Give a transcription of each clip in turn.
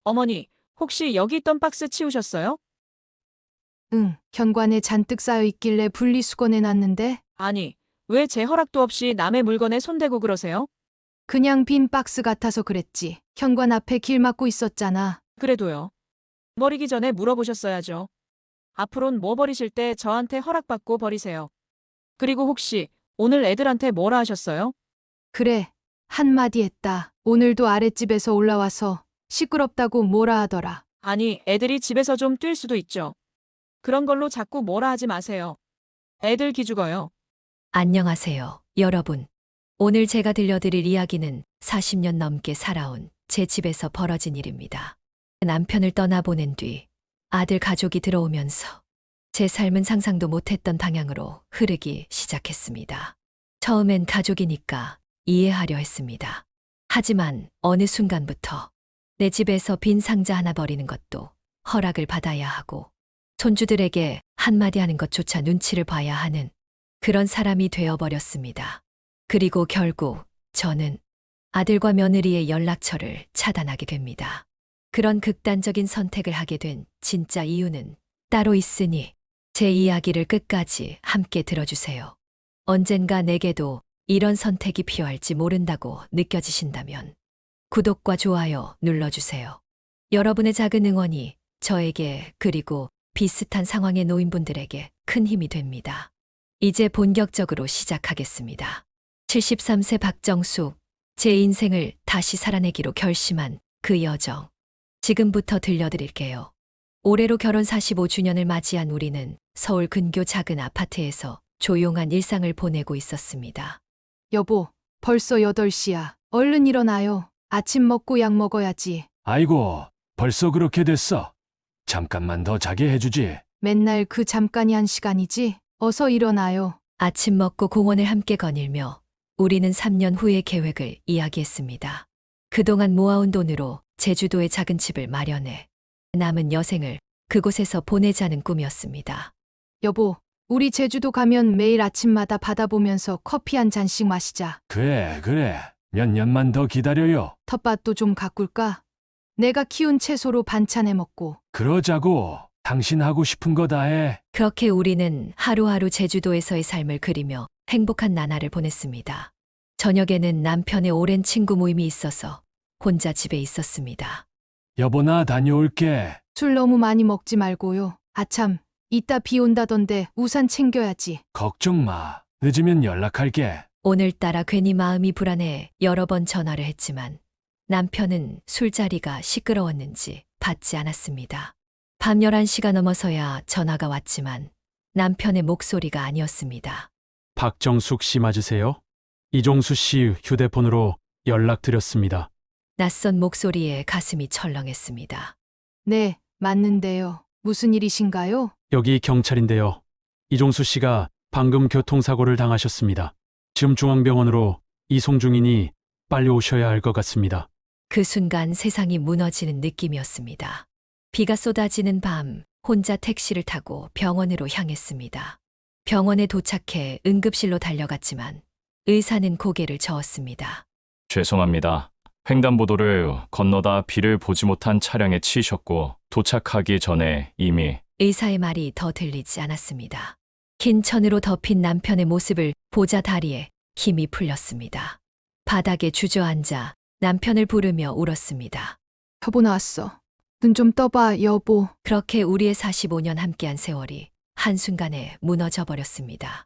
어머니, 혹시 여기 있던 박스 치우셨어요? 응, 현관에 잔뜩 쌓여 있길래 분리수거해 놨는데 아니, 왜 제 허락도 없이 남의 물건에 손대고 그러세요? 그냥 빈 박스 같아서 그랬지. 현관 앞에 길 막고 있었잖아. 그래도요. 버리기 전에 물어보셨어야죠. 앞으론 뭐 버리실 때 저한테 허락받고 버리세요. 그리고 혹시 오늘 애들한테 뭐라 하셨어요? 그래, 한마디 했다. 오늘도 아랫집에서 올라와서 시끄럽다고 뭐라 하더라. 아니, 애들이 집에서 좀 뛸 수도 있죠. 그런 걸로 자꾸 뭐라 하지 마세요. 애들 기죽어요. 안녕하세요, 여러분. 오늘 제가 들려드릴 이야기는 40년 넘게 살아온 제 집에서 벌어진 일입니다. 남편을 떠나보낸 뒤 아들 가족이 들어오면서 제 삶은 상상도 못했던 방향으로 흐르기 시작했습니다. 처음엔 가족이니까 이해하려 했습니다. 하지만 어느 순간부터 내 집에서 빈 상자 하나 버리는 것도 허락을 받아야 하고 손주들에게 한마디 하는 것조차 눈치를 봐야 하는 그런 사람이 되어버렸습니다. 그리고 결국 저는 아들과 며느리의 연락처를 차단하게 됩니다. 그런 극단적인 선택을 하게 된 진짜 이유는 따로 있으니 제 이야기를 끝까지 함께 들어주세요. 언젠가 내게도 이런 선택이 필요할지 모른다고 느껴지신다면 구독과 좋아요 눌러주세요. 여러분의 작은 응원이 저에게 그리고 비슷한 상황에 놓인 분들에게 큰 힘이 됩니다. 이제 본격적으로 시작하겠습니다. 73세 박정숙, 제 인생을 다시 살아내기로 결심한 그 여정. 지금부터 들려드릴게요. 올해로 결혼 45주년을 맞이한 우리는 서울 근교 작은 아파트에서 조용한 일상을 보내고 있었습니다. 여보, 벌써 8시야. 얼른 일어나요. 아침 먹고 약 먹어야지. 아이고, 벌써 그렇게 됐어. 잠깐만 더 자게 해주지. 맨날 그 잠깐이 1시간이지. 어서 일어나요. 아침 먹고 공원을 함께 거닐며 우리는 3년 후의 계획을 이야기했습니다. 그동안 모아온 돈으로 제주도의 작은 집을 마련해 남은 여생을 그곳에서 보내자는 꿈이었습니다. 여보, 우리 제주도 가면 매일 아침마다 바다 보면서 커피 한 잔씩 마시자. 그래. 몇 년만 더 기다려요. 텃밭도 좀 가꿀까? 내가 키운 채소로 반찬 해 먹고. 그러자고. 당신 하고 싶은 거 다 해. 그렇게 우리는 하루하루 제주도에서의 삶을 그리며 행복한 나날을 보냈습니다. 저녁에는 남편의 오랜 친구 모임이 있어서 혼자 집에 있었습니다. 여보 나 다녀올게. 술 너무 많이 먹지 말고요. 아참, 이따 비 온다던데 우산 챙겨야지. 걱정 마. 늦으면 연락할게. 오늘따라 괜히 마음이 불안해 여러 번 전화를 했지만 남편은 술자리가 시끄러웠는지 받지 않았습니다. 밤 11시가 넘어서야 전화가 왔지만 남편의 목소리가 아니었습니다. 박정숙 씨 맞으세요? 이종수 씨 휴대폰으로 연락드렸습니다. 낯선 목소리에 가슴이 철렁했습니다. 네, 맞는데요. 무슨 일이신가요? 여기 경찰인데요. 이종수 씨가 방금 교통사고를 당하셨습니다. 지금 중앙병원으로 이송 중이니 빨리 오셔야 할 것 같습니다. 그 순간 세상이 무너지는 느낌이었습니다. 비가 쏟아지는 밤, 혼자 택시를 타고 병원으로 향했습니다. 병원에 도착해 응급실로 달려갔지만 의사는 고개를 저었습니다. 죄송합니다. 횡단보도를 건너다 비를 보지 못한 차량에 치이셨고 도착하기 전에 이미 의사의 말이 더 들리지 않았습니다. 흰 천으로 덮인 남편의 모습을 보자 다리에 힘이 풀렸습니다. 바닥에 주저앉아 남편을 부르며 울었습니다. 여보 나왔어. 눈 좀 떠봐, 여보. 그렇게 우리의 45년 함께한 세월이 한순간에 무너져 버렸습니다.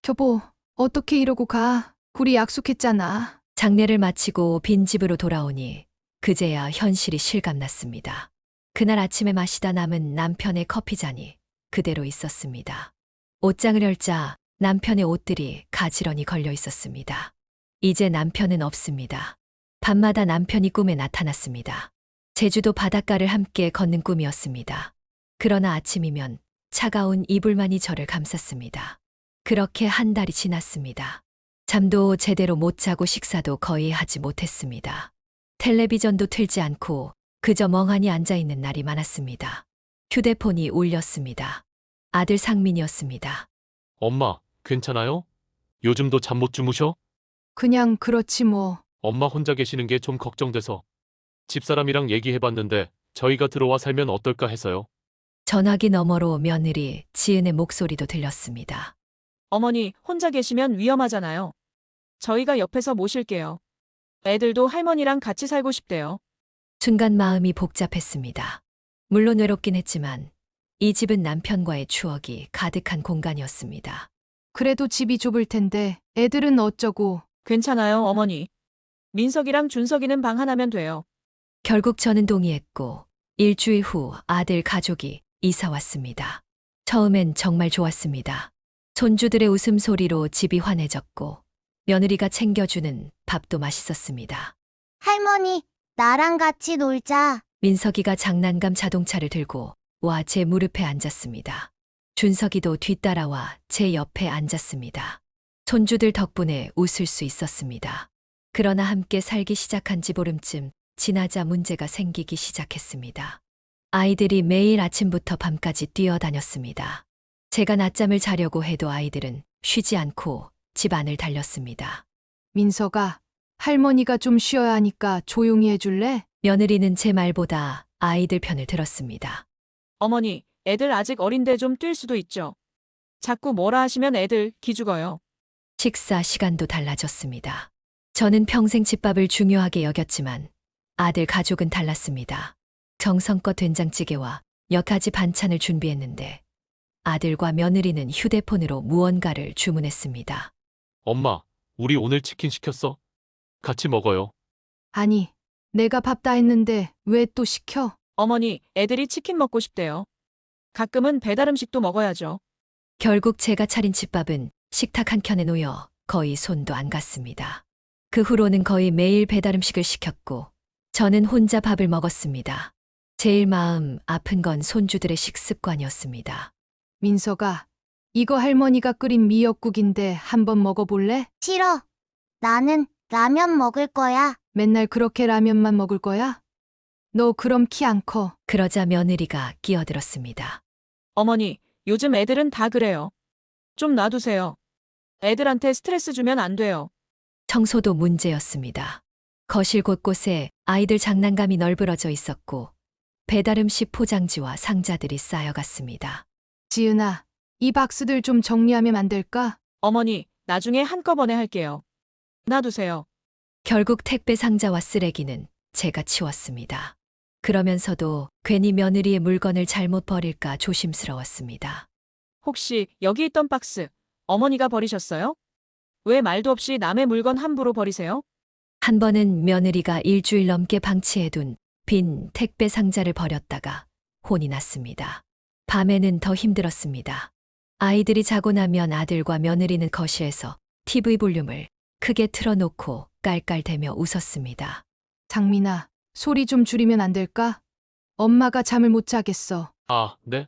여보, 어떻게 이러고 가? 우리 약속했잖아. 장례를 마치고 빈집으로 돌아오니 그제야 현실이 실감났습니다. 그날 아침에 마시다 남은 남편의 커피잔이 그대로 있었습니다. 옷장을 열자 남편의 옷들이 가지런히 걸려 있었습니다. 이제 남편은 없습니다. 밤마다 남편이 꿈에 나타났습니다. 제주도 바닷가를 함께 걷는 꿈이었습니다. 그러나 아침이면 차가운 이불만이 저를 감쌌습니다. 그렇게 한 달이 지났습니다. 잠도 제대로 못 자고 식사도 거의 하지 못했습니다. 텔레비전도 틀지 않고 그저 멍하니 앉아있는 날이 많았습니다. 휴대폰이 울렸습니다. 아들 상민이었습니다. 엄마, 괜찮아요? 요즘도 잠 못 주무셔? 그냥 그렇지 뭐. 엄마 혼자 계시는 게 좀 걱정돼서. 집사람이랑 얘기해봤는데 저희가 들어와 살면 어떨까 해서요. 전화기 너머로 며느리 지은의 목소리도 들렸습니다. 어머니, 혼자 계시면 위험하잖아요. 저희가 옆에서 모실게요. 애들도 할머니랑 같이 살고 싶대요. 순간 마음이 복잡했습니다. 물론 외롭긴 했지만 이 집은 남편과의 추억이 가득한 공간이었습니다. 그래도 집이 좁을 텐데 애들은 어쩌고. 괜찮아요, 어머니. 민석이랑 준석이는 방 하나면 돼요. 결국 저는 동의했고 일주일 후 아들 가족이 이사 왔습니다. 처음엔 정말 좋았습니다. 손주들의 웃음소리로 집이 환해졌고 며느리가 챙겨주는 밥도 맛있었습니다. 할머니, 나랑 같이 놀자. 민석이가 장난감 자동차를 들고 와 제 무릎에 앉았습니다. 준석이도 뒤따라와 제 옆에 앉았습니다. 손주들 덕분에 웃을 수 있었습니다. 그러나 함께 살기 시작한 지 보름쯤 지나자 문제가 생기기 시작했습니다. 아이들이 매일 아침부터 밤까지 뛰어다녔습니다. 제가 낮잠을 자려고 해도 아이들은 쉬지 않고 집 안을 달렸습니다. 민서가, 할머니가 좀 쉬어야 하니까 조용히 해줄래? 며느리는 제 말보다 아이들 편을 들었습니다. 어머니, 애들 아직 어린데 좀 뛸 수도 있죠. 자꾸 뭐라 하시면 애들 기죽어요. 식사 시간도 달라졌습니다. 저는 평생 집밥을 중요하게 여겼지만 아들 가족은 달랐습니다. 정성껏 된장찌개와 몇 가지 반찬을 준비했는데 아들과 며느리는 휴대폰으로 무언가를 주문했습니다. 엄마, 우리 오늘 치킨 시켰어? 같이 먹어요. 아니, 내가 밥 다 했는데 왜 또 시켜? 어머니, 애들이 치킨 먹고 싶대요. 가끔은 배달 음식도 먹어야죠. 결국 제가 차린 집밥은 식탁 한 켠에 놓여 거의 손도 안 갔습니다. 그 후로는 거의 매일 배달 음식을 시켰고 저는 혼자 밥을 먹었습니다. 제일 마음 아픈 건 손주들의 식습관이었습니다. 민서가, 이거 할머니가 끓인 미역국인데 한번 먹어볼래? 싫어. 나는 라면 먹을 거야. 맨날 그렇게 라면만 먹을 거야? 너 그럼 키 안 커. 그러자 며느리가 끼어들었습니다. 어머니, 요즘 애들은 다 그래요. 좀 놔두세요. 애들한테 스트레스 주면 안 돼요. 청소도 문제였습니다. 거실 곳곳에 아이들 장난감이 널브러져 있었고 배달 음식 포장지와 상자들이 쌓여갔습니다. 지은아, 이 박스들 좀 정리하면 안 될까? 어머니, 나중에 한꺼번에 할게요. 놔두세요. 결국 택배 상자와 쓰레기는 제가 치웠습니다. 그러면서도 괜히 며느리의 물건을 잘못 버릴까 조심스러웠습니다. 혹시 여기 있던 박스, 어머니가 버리셨어요? 왜 말도 없이 남의 물건 함부로 버리세요? 한 번은 며느리가 일주일 넘게 방치해둔 빈 택배 상자를 버렸다가 혼이 났습니다. 밤에는 더 힘들었습니다. 아이들이 자고 나면 아들과 며느리는 거실에서 TV 볼륨을 크게 틀어놓고 깔깔대며 웃었습니다. 장민아, 소리 좀 줄이면 안 될까? 엄마가 잠을 못 자겠어. 아, 네?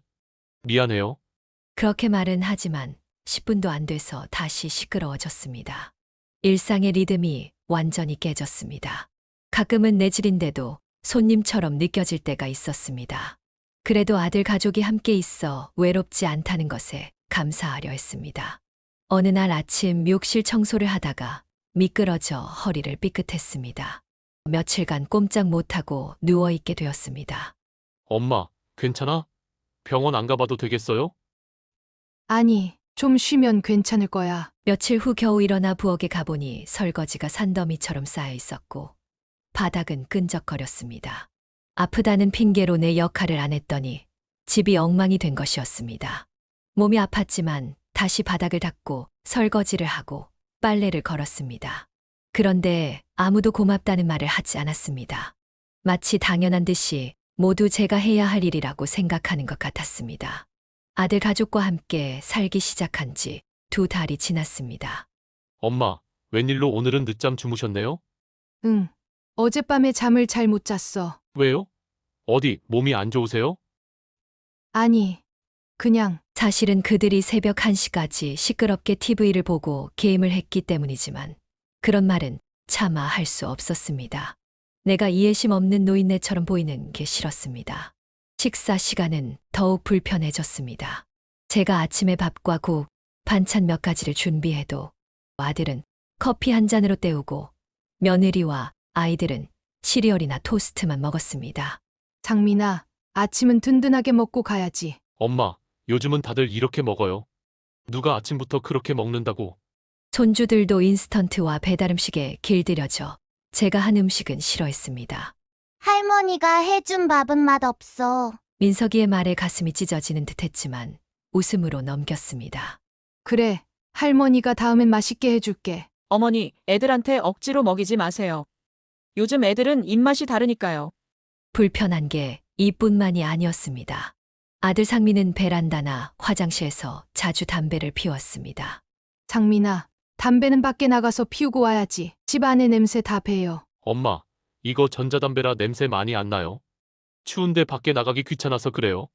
미안해요. 그렇게 말은 하지만 10분도 안 돼서 다시 시끄러워졌습니다. 일상의 리듬이 완전히 깨졌습니다. 가끔은 내질인데도 손님처럼 느껴질 때가 있었습니다. 그래도 아들 가족이 함께 있어 외롭지 않다는 것에 감사하려 했습니다. 어느 날 아침 욕실 청소를 하다가 미끄러져 허리를 삐끗했습니다. 며칠간 꼼짝 못하고 누워있게 되었습니다. 엄마, 괜찮아? 병원 안 가봐도 되겠어요? 아니, 좀 쉬면 괜찮을 거야. 며칠 후 겨우 일어나 부엌에 가보니 설거지가 산더미처럼 쌓여 있었고 바닥은 끈적거렸습니다. 아프다는 핑계로 내 역할을 안 했더니 집이 엉망이 된 것이었습니다. 몸이 아팠지만 다시 바닥을 닦고 설거지를 하고 빨래를 걸었습니다. 그런데 아무도 고맙다는 말을 하지 않았습니다. 마치 당연한 듯이 모두 제가 해야 할 일이라고 생각하는 것 같았습니다. 아들 가족과 함께 살기 시작한 지 2달이 지났습니다. 엄마, 웬일로 오늘은 늦잠 주무셨네요? 응. 어젯밤에 잠을 잘 못 잤어. 왜요? 어디 몸이 안 좋으세요? 아니, 그냥. 사실은 그들이 새벽 1시까지 시끄럽게 TV를 보고 게임을 했기 때문이지만 그런 말은 차마 할 수 없었습니다. 내가 이해심 없는 노인네처럼 보이는 게 싫었습니다. 식사 시간은 더욱 불편해졌습니다. 제가 아침에 밥과 국, 반찬 몇 가지를 준비해도 아들은 커피 한 잔으로 때우고 며느리와 아이들은 시리얼이나 토스트만 먹었습니다. 상민아, 아침은 든든하게 먹고 가야지. 엄마, 요즘은 다들 이렇게 먹어요. 누가 아침부터 그렇게 먹는다고. 손주들도 인스턴트와 배달음식에 길들여져 제가 한 음식은 싫어했습니다. 할머니가 해준 밥은 맛없어. 민석이의 말에 가슴이 찢어지는 듯했지만 웃음으로 넘겼습니다. 그래, 할머니가 다음엔 맛있게 해줄게. 어머니, 애들한테 억지로 먹이지 마세요. 요즘 애들은 입맛이 다르니까요. 불편한 게 이뿐만이 아니었습니다. 아들 상민은 베란다나 화장실에서 자주 담배를 피웠습니다. 상민아, 담배는 밖에 나가서 피우고 와야지. 집 안에 냄새 다 배요. 엄마, 이거 전자담배라 냄새 많이 안 나요? 추운데 밖에 나가기 귀찮아서 그래요.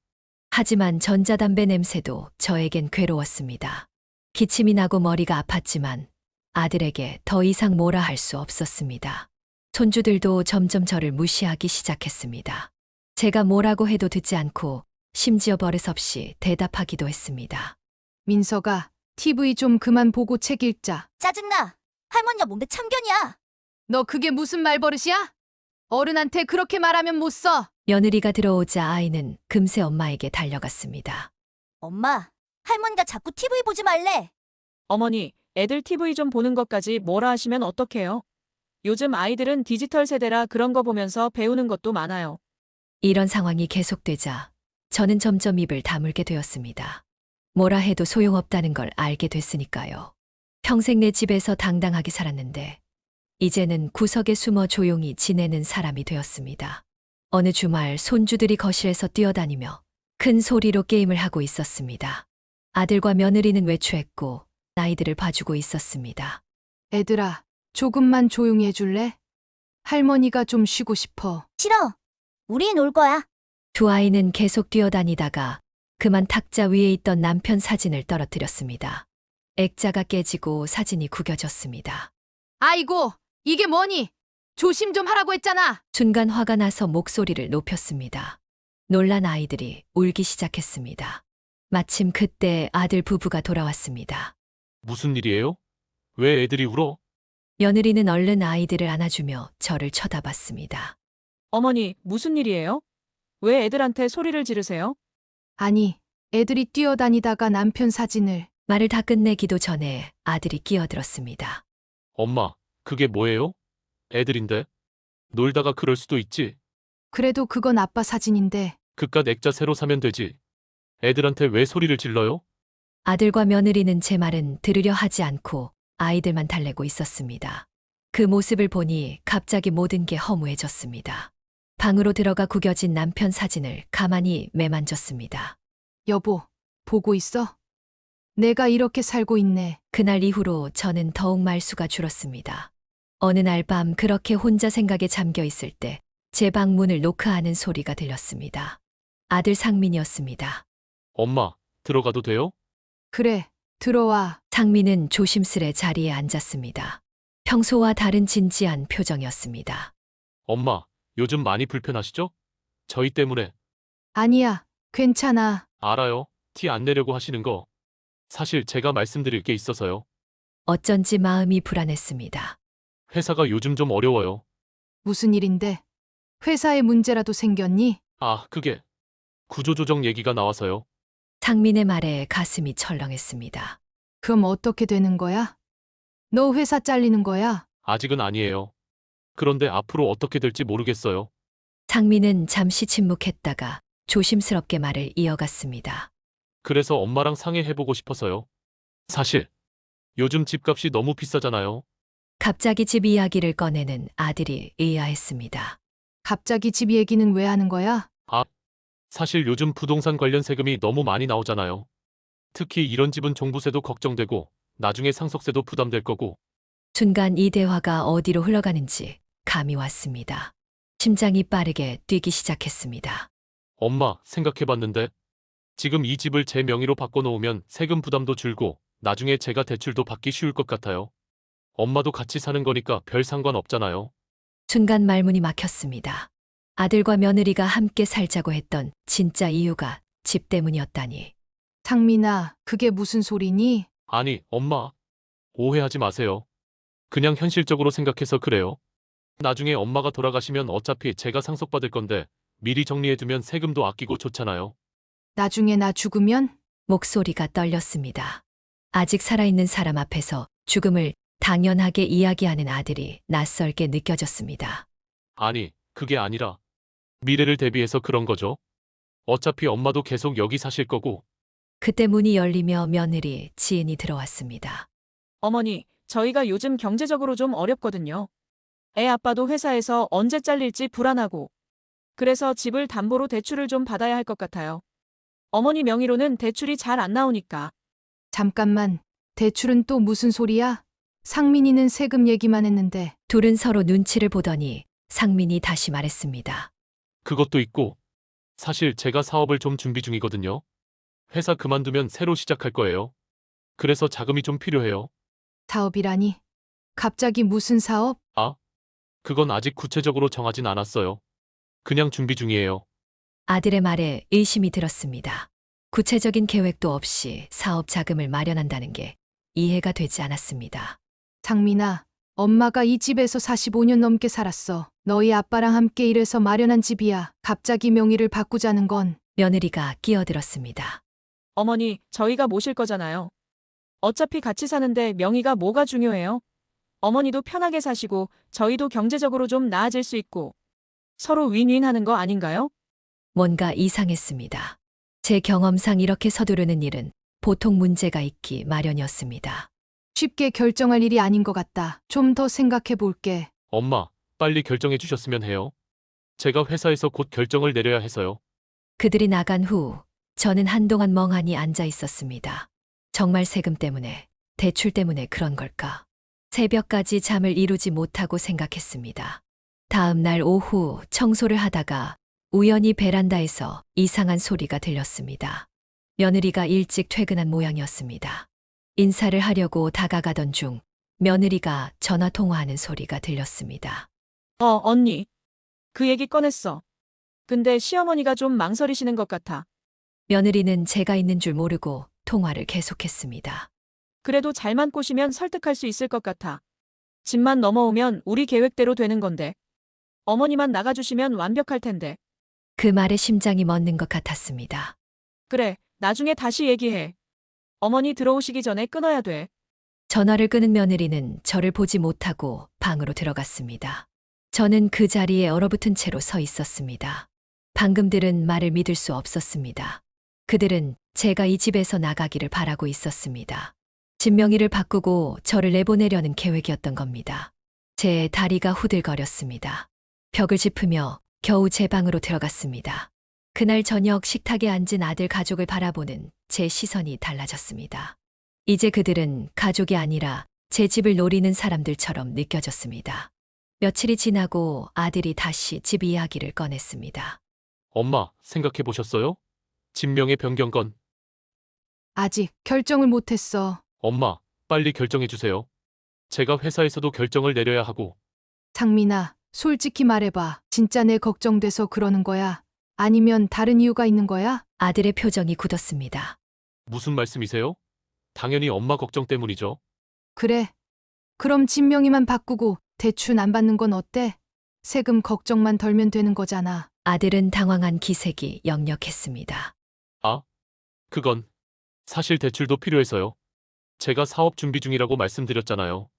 하지만 전자담배 냄새도 저에겐 괴로웠습니다. 기침이 나고 머리가 아팠지만 아들에게 더 이상 뭐라 할 수 없었습니다. 손주들도 점점 저를 무시하기 시작했습니다. 제가 뭐라고 해도 듣지 않고 심지어 버릇없이 대답하기도 했습니다. 민석아, TV 좀 그만 보고 책 읽자. 짜증나. 할머니가 뭔데 참견이야. 너 그게 무슨 말버릇이야? 어른한테 그렇게 말하면 못 써. 며느리가 들어오자 아이는 금세 엄마에게 달려갔습니다. 엄마, 할머니가 자꾸 TV 보지 말래. 어머니, 애들 TV 좀 보는 것까지 뭐라 하시면 어떡해요? 요즘 아이들은 디지털 세대라 그런 거 보면서 배우는 것도 많아요. 이런 상황이 계속되자 저는 점점 입을 다물게 되었습니다. 뭐라 해도 소용없다는 걸 알게 됐으니까요. 평생 내 집에서 당당하게 살았는데 이제는 구석에 숨어 조용히 지내는 사람이 되었습니다. 어느 주말 손주들이 거실에서 뛰어다니며 큰 소리로 게임을 하고 있었습니다. 아들과 며느리는 외출했고 아이들을 봐주고 있었습니다. 애들아, 조금만 조용히 해줄래? 할머니가 좀 쉬고 싶어. 싫어. 우리 놀 거야. 두 아이는 계속 뛰어다니다가 그만 탁자 위에 있던 남편 사진을 떨어뜨렸습니다. 액자가 깨지고 사진이 구겨졌습니다. 아이고, 이게 뭐니? 조심 좀 하라고 했잖아. 순간 화가 나서 목소리를 높였습니다. 놀란 아이들이 울기 시작했습니다. 마침 그때 아들 부부가 돌아왔습니다. 무슨 일이에요? 왜 애들이 울어? 며느리는 얼른 아이들을 안아주며 저를 쳐다봤습니다. 어머니, 무슨 일이에요? 왜 애들한테 소리를 지르세요? 아니, 애들이 뛰어다니다가 남편 사진을. 말을 다 끝내기도 전에 아들이 끼어들었습니다. 엄마, 그게 뭐예요? 애들인데? 놀다가 그럴 수도 있지. 그래도 그건 아빠 사진인데. 그깟 액자 새로 사면 되지. 애들한테 왜 소리를 질러요? 아들과 며느리는 제 말은 들으려 하지 않고 아이들만 달래고 있었습니다. 그 모습을 보니 갑자기 모든 게 허무해졌습니다. 방으로 들어가 구겨진 남편 사진을 가만히 매만졌습니다. 여보, 보고 있어? 내가 이렇게 살고 있네. 그날 이후로 저는 더욱 말수가 줄었습니다. 어느 날 밤 그렇게 혼자 생각에 잠겨 있을 때 제 방 문을 노크하는 소리가 들렸습니다. 아들 상민이었습니다. 엄마, 들어가도 돼요? 그래, 들어와. 상민은 조심스레 자리에 앉았습니다. 평소와 다른 진지한 표정이었습니다. 엄마, 요즘 많이 불편하시죠? 저희 때문에. 아니야, 괜찮아. 알아요. 티 안 내려고 하시는 거. 사실 제가 말씀드릴 게 있어서요. 어쩐지 마음이 불안했습니다. 회사가 요즘 좀 어려워요. 무슨 일인데? 회사에 문제라도 생겼니? 아, 그게 구조조정 얘기가 나와서요. 상민의 말에 가슴이 철렁했습니다. 그럼 어떻게 되는 거야? 너 회사 잘리는 거야? 아직은 아니에요. 그런데 앞으로 어떻게 될지 모르겠어요. 상민은 잠시 침묵했다가 조심스럽게 말을 이어갔습니다. 그래서 엄마랑 상의해보고 싶어서요. 사실 요즘 집값이 너무 비싸잖아요. 갑자기 집 이야기를 꺼내는 아들이 의아했습니다. 갑자기 집 얘기는 왜 하는 거야? 사실 요즘 부동산 관련 세금이 너무 많이 나오잖아요. 특히 이런 집은 종부세도 걱정되고 나중에 상속세도 부담될 거고. 순간 이 대화가 어디로 흘러가는지 감이 왔습니다. 심장이 빠르게 뛰기 시작했습니다. 엄마, 생각해봤는데 지금 이 집을 제 명의로 바꿔놓으면 세금 부담도 줄고 나중에 제가 대출도 받기 쉬울 것 같아요. 엄마도 같이 사는 거니까 별 상관 없잖아요. 순간 말문이 막혔습니다. 아들과 며느리가 함께 살자고 했던 진짜 이유가 집 때문이었다니. 상민아, 그게 무슨 소리니? 아니, 엄마. 오해하지 마세요. 그냥 현실적으로 생각해서 그래요. 나중에 엄마가 돌아가시면 어차피 제가 상속받을 건데 미리 정리해두면 세금도 아끼고 좋잖아요. 나중에 나 죽으면? 목소리가 떨렸습니다. 아직 살아있는 사람 앞에서 죽음을 당연하게 이야기하는 아들이 낯설게 느껴졌습니다. 아니, 그게 아니라 미래를 대비해서 그런 거죠. 어차피 엄마도 계속 여기 사실 거고. 그때 문이 열리며 며느리 지은이 들어왔습니다. 어머니, 저희가 요즘 경제적으로 좀 어렵거든요. 애 아빠도 회사에서 언제 잘릴지 불안하고. 그래서 집을 담보로 대출을 좀 받아야 할 것 같아요. 어머니 명의로는 대출이 잘 안 나오니까. 잠깐만. 대출은 또 무슨 소리야? 상민이는 세금 얘기만 했는데. 둘은 서로 눈치를 보더니 상민이 다시 말했습니다. 그것도 있고, 사실 제가 사업을 좀 준비 중이거든요. 회사 그만두면 새로 시작할 거예요. 그래서 자금이 좀 필요해요. 사업이라니? 갑자기 무슨 사업? 그건 아직 구체적으로 정하진 않았어요. 그냥 준비 중이에요. 아들의 말에 의심이 들었습니다. 구체적인 계획도 없이 사업 자금을 마련한다는 게 이해가 되지 않았습니다. 상민아, 엄마가 이 집에서 45년 넘게 살았어. 너희 아빠랑 함께 일해서 마련한 집이야. 갑자기 명의를 바꾸자는 건. 며느리가 끼어들었습니다. 어머니, 저희가 모실 거잖아요. 어차피 같이 사는데 명의가 뭐가 중요해요? 어머니도 편하게 사시고 저희도 경제적으로 좀 나아질 수 있고 서로 윈윈 하는 거 아닌가요? 뭔가 이상했습니다. 제 경험상 이렇게 서두르는 일은 보통 문제가 있기 마련이었습니다. 쉽게 결정할 일이 아닌 것 같다. 좀 더 생각해 볼게. 엄마, 빨리 결정해 주셨으면 해요. 제가 회사에서 곧 결정을 내려야 해서요. 그들이 나간 후 저는 한동안 멍하니 앉아 있었습니다. 정말 세금 때문에, 대출 때문에 그런 걸까? 새벽까지 잠을 이루지 못하고 생각했습니다. 다음 날 오후 청소를 하다가 우연히 베란다에서 이상한 소리가 들렸습니다. 며느리가 일찍 퇴근한 모양이었습니다. 인사를 하려고 다가가던 중 며느리가 전화 통화하는 소리가 들렸습니다. 언니. 그 얘기 꺼냈어. 근데 시어머니가 좀 망설이시는 것 같아. 며느리는 제가 있는 줄 모르고 통화를 계속했습니다. 그래도 잘만 꼬시면 설득할 수 있을 것 같아. 집만 넘어오면 우리 계획대로 되는 건데. 어머니만 나가주시면 완벽할 텐데. 그 말에 심장이 멎는 것 같았습니다. 그래, 나중에 다시 얘기해. 어머니 들어오시기 전에 끊어야 돼. 전화를 끊은 며느리는 저를 보지 못하고 방으로 들어갔습니다. 저는 그 자리에 얼어붙은 채로 서 있었습니다. 방금 들은 말을 믿을 수 없었습니다. 그들은 제가 이 집에서 나가기를 바라고 있었습니다. 집 명의를 바꾸고 저를 내보내려는 계획이었던 겁니다. 제 다리가 후들거렸습니다. 벽을 짚으며 겨우 제 방으로 들어갔습니다. 그날 저녁 식탁에 앉은 아들 가족을 바라보는 제 시선이 달라졌습니다. 이제 그들은 가족이 아니라 제 집을 노리는 사람들처럼 느껴졌습니다. 며칠이 지나고 아들이 다시 집 이야기를 꺼냈습니다. 엄마, 생각해 보셨어요? 집명의 변경 건. 아직 결정을 못했어. 엄마, 빨리 결정해 주세요. 제가 회사에서도 결정을 내려야 하고. 상민아, 솔직히 말해봐. 진짜 내 걱정돼서 그러는 거야? 아니면 다른 이유가 있는 거야? 아들의 표정이 굳었습니다. 무슨 말씀이세요? 당연히 엄마 걱정 때문이죠. 그래. 그럼 집 명의만 바꾸고 대출 안 받는 건 어때? 세금 걱정만 덜면 되는 거잖아. 아들은 당황한 기색이 역력했습니다. 그건 사실 대출도 필요해서요. 제가 사업 준비 중이라고 말씀드렸잖아요.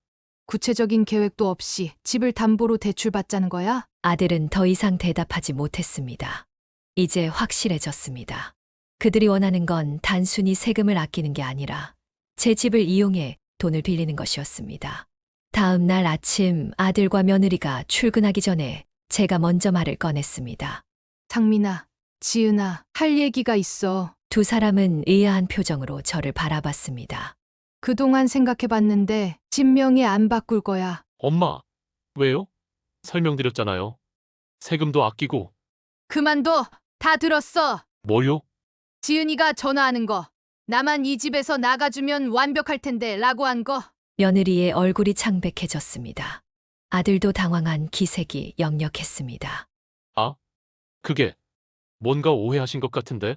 구체적인 계획도 없이 집을 담보로 대출받자는 거야? 아들은 더 이상 대답하지 못했습니다. 이제 확실해졌습니다. 그들이 원하는 건 단순히 세금을 아끼는 게 아니라 제 집을 이용해 돈을 빌리는 것이었습니다. 다음 날 아침 아들과 며느리가 출근하기 전에 제가 먼저 말을 꺼냈습니다. 상민아, 지은아, 할 얘기가 있어. 두 사람은 의아한 표정으로 저를 바라봤습니다. 그동안 생각해봤는데 집 명의 안 바꿀 거야. 엄마, 왜요? 설명드렸잖아요. 세금도 아끼고. 그만둬. 다 들었어. 뭘요? 지은이가 전화하는 거. 나만 이 집에서 나가주면 완벽할 텐데 라고 한 거. 며느리의 얼굴이 창백해졌습니다. 아들도 당황한 기색이 역력했습니다. 그게 뭔가 오해하신 것 같은데?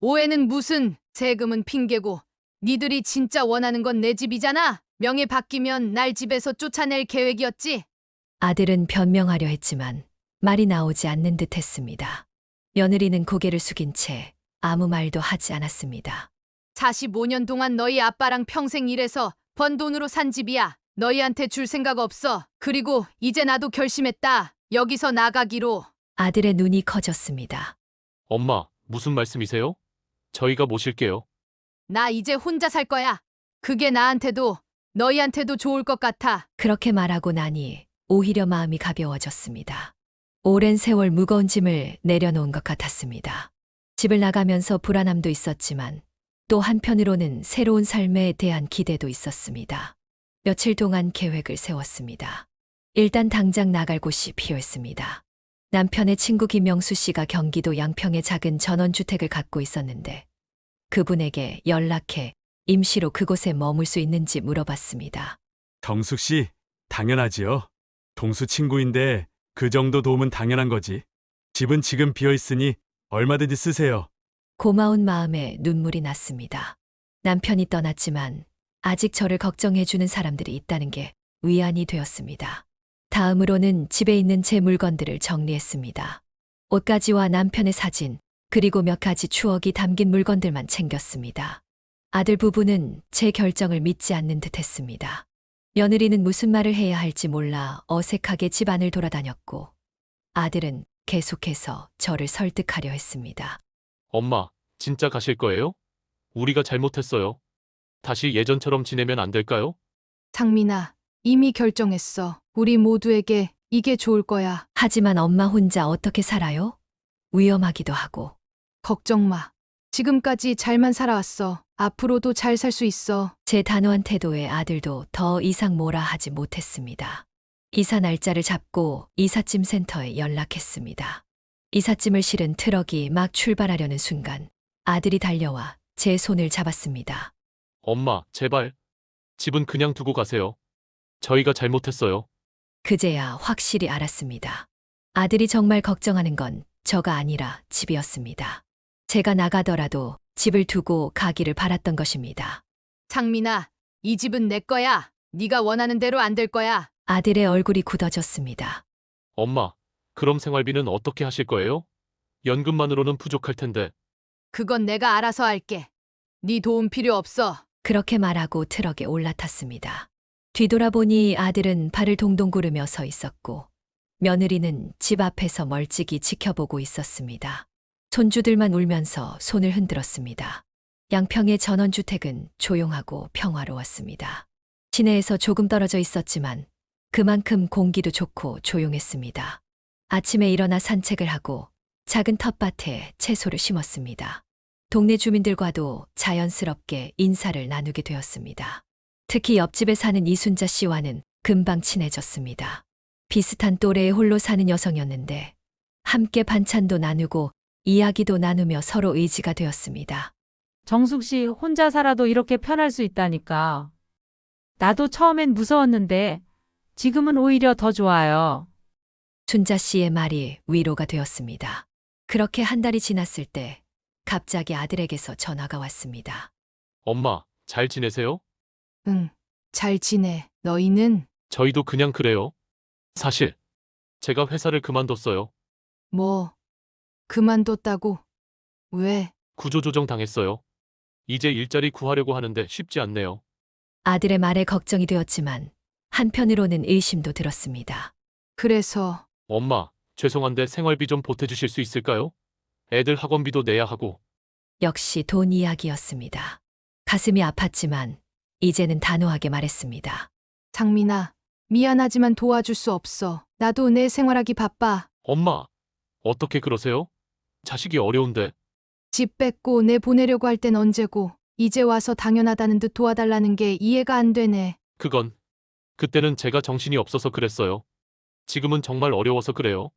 오해는 무슨, 세금은 핑계고. 니들이 진짜 원하는 건 내 집이잖아. 명예 바뀌면 날 집에서 쫓아낼 계획이었지. 아들은 변명하려 했지만 말이 나오지 않는 듯 했습니다. 며느리는 고개를 숙인 채 아무 말도 하지 않았습니다. 45년 동안 너희 아빠랑 평생 일해서 번 돈으로 산 집이야. 너희한테 줄 생각 없어. 그리고 이제 나도 결심했다. 여기서 나가기로. 아들의 눈이 커졌습니다. 엄마, 무슨 말씀이세요? 저희가 모실게요. 나 이제 혼자 살 거야. 그게 나한테도 너희한테도 좋을 것 같아. 그렇게 말하고 나니 오히려 마음이 가벼워졌습니다. 오랜 세월 무거운 짐을 내려놓은 것 같았습니다. 집을 나가면서 불안함도 있었지만 또 한편으로는 새로운 삶에 대한 기대도 있었습니다. 며칠 동안 계획을 세웠습니다. 일단 당장 나갈 곳이 필요했습니다. 남편의 친구 김명수 씨가 경기도 양평에 작은 전원주택을 갖고 있었는데 그분에게 연락해 임시로 그곳에 머물 수 있는지 물어봤습니다. 정숙 씨, 당연하지요. 동수 친구인데 그 정도 도움은 당연한 거지. 집은 지금 비어 있으니 얼마든지 쓰세요. 고마운 마음에 눈물이 났습니다. 남편이 떠났지만 아직 저를 걱정해주는 사람들이 있다는 게 위안이 되었습니다. 다음으로는 집에 있는 제 물건들을 정리했습니다. 옷가지와 남편의 사진, 그리고 몇 가지 추억이 담긴 물건들만 챙겼습니다. 아들 부부는 제 결정을 믿지 않는 듯 했습니다. 며느리는 무슨 말을 해야 할지 몰라 어색하게 집 안을 돌아다녔고, 아들은 계속해서 저를 설득하려 했습니다. 엄마, 진짜 가실 거예요? 우리가 잘못했어요. 다시 예전처럼 지내면 안 될까요? 상민아, 이미 결정했어. 우리 모두에게 이게 좋을 거야. 하지만 엄마 혼자 어떻게 살아요? 위험하기도 하고. 걱정 마. 지금까지 잘만 살아왔어. 앞으로도 잘 살 수 있어. 제 단호한 태도에 아들도 더 이상 뭐라 하지 못했습니다. 이사 날짜를 잡고 이삿짐 센터에 연락했습니다. 이삿짐을 실은 트럭이 막 출발하려는 순간 아들이 달려와 제 손을 잡았습니다. 엄마, 제발. 집은 그냥 두고 가세요. 저희가 잘못했어요. 그제야 확실히 알았습니다. 아들이 정말 걱정하는 건 저가 아니라 집이었습니다. 제가 나가더라도 집을 두고 가기를 바랐던 것입니다. 상민아, 이 집은 내 거야. 네가 원하는 대로 안 될 거야. 아들의 얼굴이 굳어졌습니다. 엄마, 그럼 생활비는 어떻게 하실 거예요? 연금만으로는 부족할 텐데. 그건 내가 알아서 할게. 네 도움 필요 없어. 그렇게 말하고 트럭에 올라탔습니다. 뒤돌아보니 아들은 발을 동동 구르며 서 있었고 며느리는 집 앞에서 멀찍이 지켜보고 있었습니다. 손주들만 울면서 손을 흔들었습니다. 양평의 전원주택은 조용하고 평화로웠습니다. 시내에서 조금 떨어져 있었지만 그만큼 공기도 좋고 조용했습니다. 아침에 일어나 산책을 하고 작은 텃밭에 채소를 심었습니다. 동네 주민들과도 자연스럽게 인사를 나누게 되었습니다. 특히 옆집에 사는 이순자 씨와는 금방 친해졌습니다. 비슷한 또래의 홀로 사는 여성이었는데 함께 반찬도 나누고 이야기도 나누며 서로 의지가 되었습니다. 정숙 씨 혼자 살아도 이렇게 편할 수 있다니까. 나도 처음엔 무서웠는데 지금은 오히려 더 좋아요. 순자 씨의 말이 위로가 되었습니다. 그렇게 한 달이 지났을 때 갑자기 아들에게서 전화가 왔습니다. 엄마, 잘 지내세요? 응, 잘 지내. 너희는? 저희도 그냥 그래요. 사실, 제가 회사를 그만뒀어요. 뭐, 그만뒀다고? 왜? 구조조정 당했어요. 이제 일자리 구하려고 하는데 쉽지 않네요. 아들의 말에 걱정이 되었지만 한편으로는 의심도 들었습니다. 그래서 엄마, 죄송한데 생활비 좀 보태주실 수 있을까요? 애들 학원비도 내야 하고. 역시 돈 이야기였습니다. 가슴이 아팠지만 이제는 단호하게 말했습니다. 상민아, 미안하지만 도와줄 수 없어. 나도 내 생활하기 바빠. 엄마, 어떻게 그러세요? 자식이 어려운데. 집 뺏고 내 보내려고 할 땐 언제고. 이제 와서 당연하다는 듯 도와달라는 게 이해가 안 되네. 그건, 그때는 제가 정신이 없어서 그랬어요. 지금은 정말 어려워서 그래요.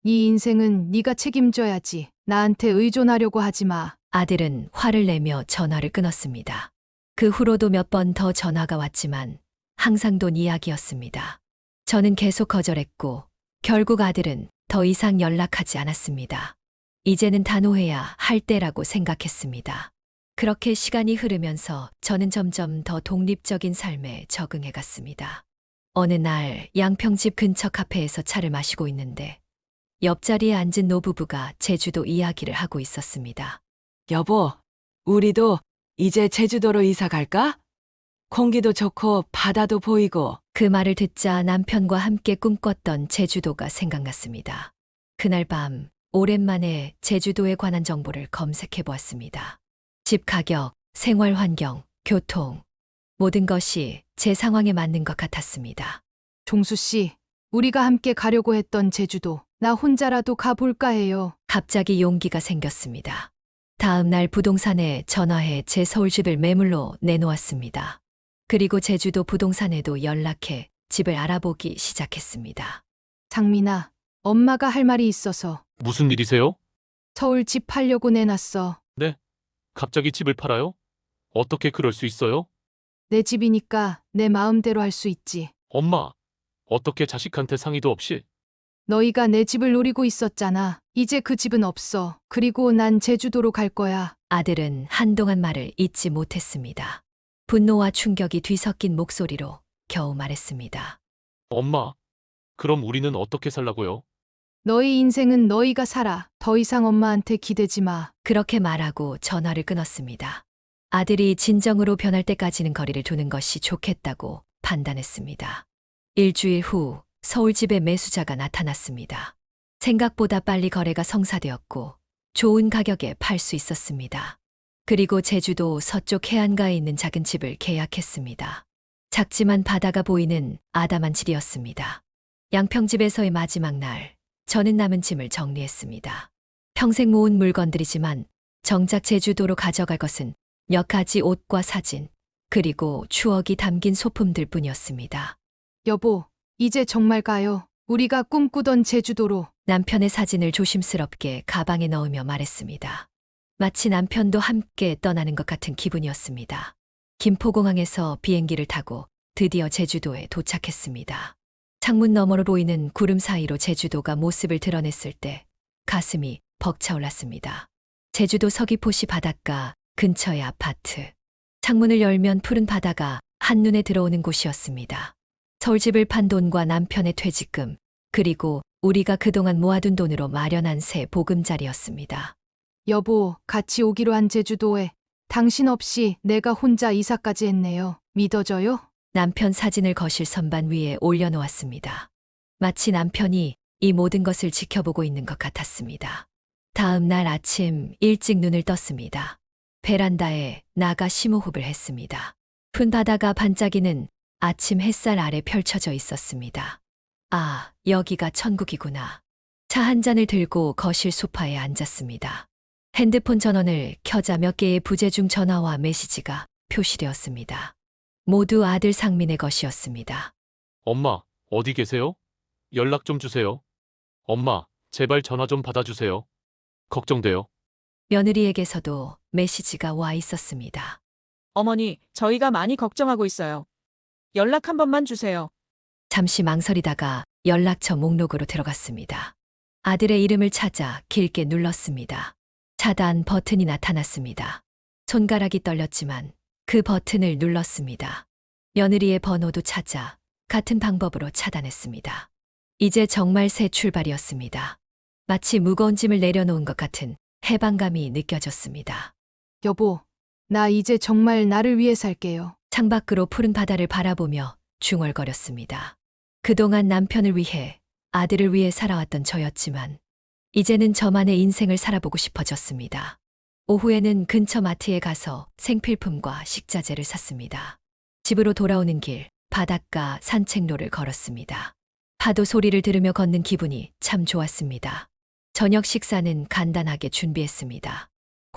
네 인생은 네가 책임져야지. 나한테 의존하려고 하지 마. 아들은 화를 내며 전화를 끊었습니다. 그 후로도 몇 번 더 전화가 왔지만 항상 돈 이야기였습니다. 저는 계속 거절했고 결국 아들은 더 이상 연락하지 않았습니다. 이제는 단호해야 할 때라고 생각했습니다. 그렇게 시간이 흐르면서 저는 점점 더 독립적인 삶에 적응해 갔습니다. 어느 날 양평집 근처 카페에서 차를 마시고 있는데 옆자리에 앉은 노부부가 제주도 이야기를 하고 있었습니다. 여보, 우리도 이제 제주도로 이사 갈까? 공기도 좋고 바다도 보이고. 그 말을 듣자 남편과 함께 꿈꿨던 제주도가 생각났습니다. 그날 밤 오랜만에 제주도에 관한 정보를 검색해 보았습니다. 집 가격, 생활 환경, 교통, 모든 것이 제 상황에 맞는 것 같았습니다. 종수 씨, 우리가 함께 가려고 했던 제주도, 나 혼자라도 가볼까 해요. 갑자기 용기가 생겼습니다. 다음 날 부동산에 전화해 제 서울집을 매물로 내놓았습니다. 그리고 제주도 부동산에도 연락해 집을 알아보기 시작했습니다. 장민아, 엄마가 할 말이 있어서 무슨 일이세요? 서울 집 팔려고 내놨어. 갑자기 집을 팔아요? 어떻게 그럴 수 있어요? 내 집이니까 내 마음대로 할 수 있지. 엄마, 어떻게 자식한테 상의도 없이? 너희가 내 집을 노리고 있었잖아. 이제 그 집은 없어. 그리고 난 제주도로 갈 거야. 아들은 한동안 말을 잇지 못했습니다. 분노와 충격이 뒤섞인 목소리로 겨우 말했습니다. 엄마, 그럼 우리는 어떻게 살라고요? 너희 인생은 너희가 살아. 더 이상 엄마한테 기대지 마. 그렇게 말하고 전화를 끊었습니다. 아들이 진정으로 변할 때까지는 거리를 두는 것이 좋겠다고 판단했습니다. 일주일 후 서울집에 매수자가 나타났습니다. 생각보다 빨리 거래가 성사되었고 좋은 가격에 팔 수 있었습니다. 그리고 제주도 서쪽 해안가에 있는 작은 집을 계약했습니다. 작지만 바다가 보이는 아담한 집이었습니다. 양평집에서의 마지막 날, 저는 남은 짐을 정리했습니다. 평생 모은 물건들이지만 정작 제주도로 가져갈 것은 몇 가지 옷과 사진, 그리고 추억이 담긴 소품들 뿐이었습니다. 여보, 이제 정말 가요. 우리가 꿈꾸던 제주도로. 남편의 사진을 조심스럽게 가방에 넣으며 말했습니다. 마치 남편도 함께 떠나는 것 같은 기분이었습니다. 김포공항에서 비행기를 타고 드디어 제주도에 도착했습니다. 창문 너머로 보이는 구름 사이로 제주도가 모습을 드러냈을 때 가슴이 벅차올랐습니다. 제주도 서귀포시 바닷가 근처의 아파트. 창문을 열면 푸른 바다가 한눈에 들어오는 곳이었습니다. 서울집을 판 돈과 남편의 퇴직금, 그리고 우리가 그동안 모아둔 돈으로 마련한 새 보금자리였습니다. 여보, 같이 오기로 한 제주도에 당신 없이 내가 혼자 이사까지 했네요. 믿어져요? 남편 사진을 거실 선반 위에 올려놓았습니다. 마치 남편이 이 모든 것을 지켜보고 있는 것 같았습니다. 다음 날 아침 일찍 눈을 떴습니다. 베란다에 나가 심호흡을 했습니다. 푼 바다가 반짝이는 아침 햇살 아래 펼쳐져 있었습니다. 아, 여기가 천국이구나. 차 한 잔을 들고 거실 소파에 앉았습니다. 핸드폰 전원을 켜자 몇 개의 부재중 전화와 메시지가 표시되었습니다. 모두 아들 상민의 것이었습니다. 엄마, 어디 계세요? 연락 좀 주세요. 엄마, 제발 전화 좀 받아주세요. 걱정돼요. 며느리에게서도 메시지가 와 있었습니다. 어머니, 저희가 많이 걱정하고 있어요. 연락 한 번만 주세요. 잠시 망설이다가 연락처 목록으로 들어갔습니다. 아들의 이름을 찾아 길게 눌렀습니다. 차단 버튼이 나타났습니다. 손가락이 떨렸지만 그 버튼을 눌렀습니다. 며느리의 번호도 찾아 같은 방법으로 차단했습니다. 이제 정말 새 출발이었습니다. 마치 무거운 짐을 내려놓은 것 같은 해방감이 느껴졌습니다. 여보, 나 이제 정말 나를 위해 살게요. 창밖으로 푸른 바다를 바라보며 중얼거렸습니다. 그동안 남편을 위해, 아들을 위해 살아왔던 저였지만 이제는 저만의 인생을 살아보고 싶어졌습니다. 오후에는 근처 마트에 가서 생필품과 식자재를 샀습니다. 집으로 돌아오는 길, 바닷가 산책로를 걸었습니다. 파도 소리를 들으며 걷는 기분이 참 좋았습니다. 저녁 식사는 간단하게 준비했습니다.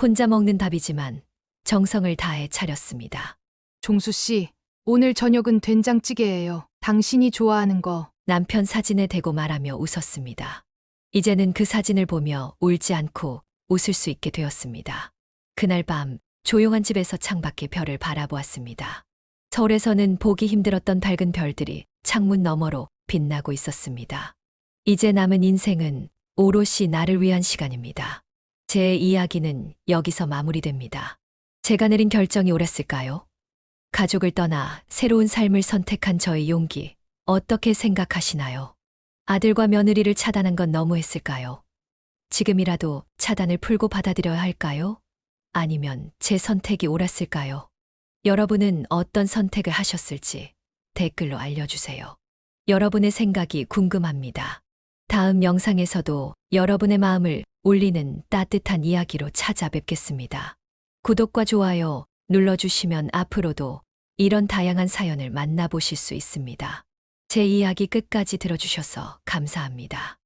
혼자 먹는 밥이지만 정성을 다해 차렸습니다. 종수 씨, 오늘 저녁은 된장찌개예요. 당신이 좋아하는 거. 남편 사진에 대고 말하며 웃었습니다. 이제는 그 사진을 보며 울지 않고 웃을 수 있게 되었습니다. 그날 밤 조용한 집에서 창밖의 별을 바라보았습니다. 서울에서는 보기 힘들었던 밝은 별들이 창문 너머로 빛나고 있었습니다. 이제 남은 인생은 오롯이 나를 위한 시간입니다. 제 이야기는 여기서 마무리됩니다. 제가 내린 결정이 옳았을까요? 가족을 떠나 새로운 삶을 선택한 저의 용기, 어떻게 생각하시나요? 아들과 며느리를 차단한 건 너무했을까요? 지금이라도 차단을 풀고 받아들여야 할까요? 아니면 제 선택이 옳았을까요? 여러분은 어떤 선택을 하셨을지 댓글로 알려주세요. 여러분의 생각이 궁금합니다. 다음 영상에서도 여러분의 마음을 울리는 따뜻한 이야기로 찾아뵙겠습니다. 구독과 좋아요 눌러주시면 앞으로도 이런 다양한 사연을 만나보실 수 있습니다. 제 이야기 끝까지 들어주셔서 감사합니다.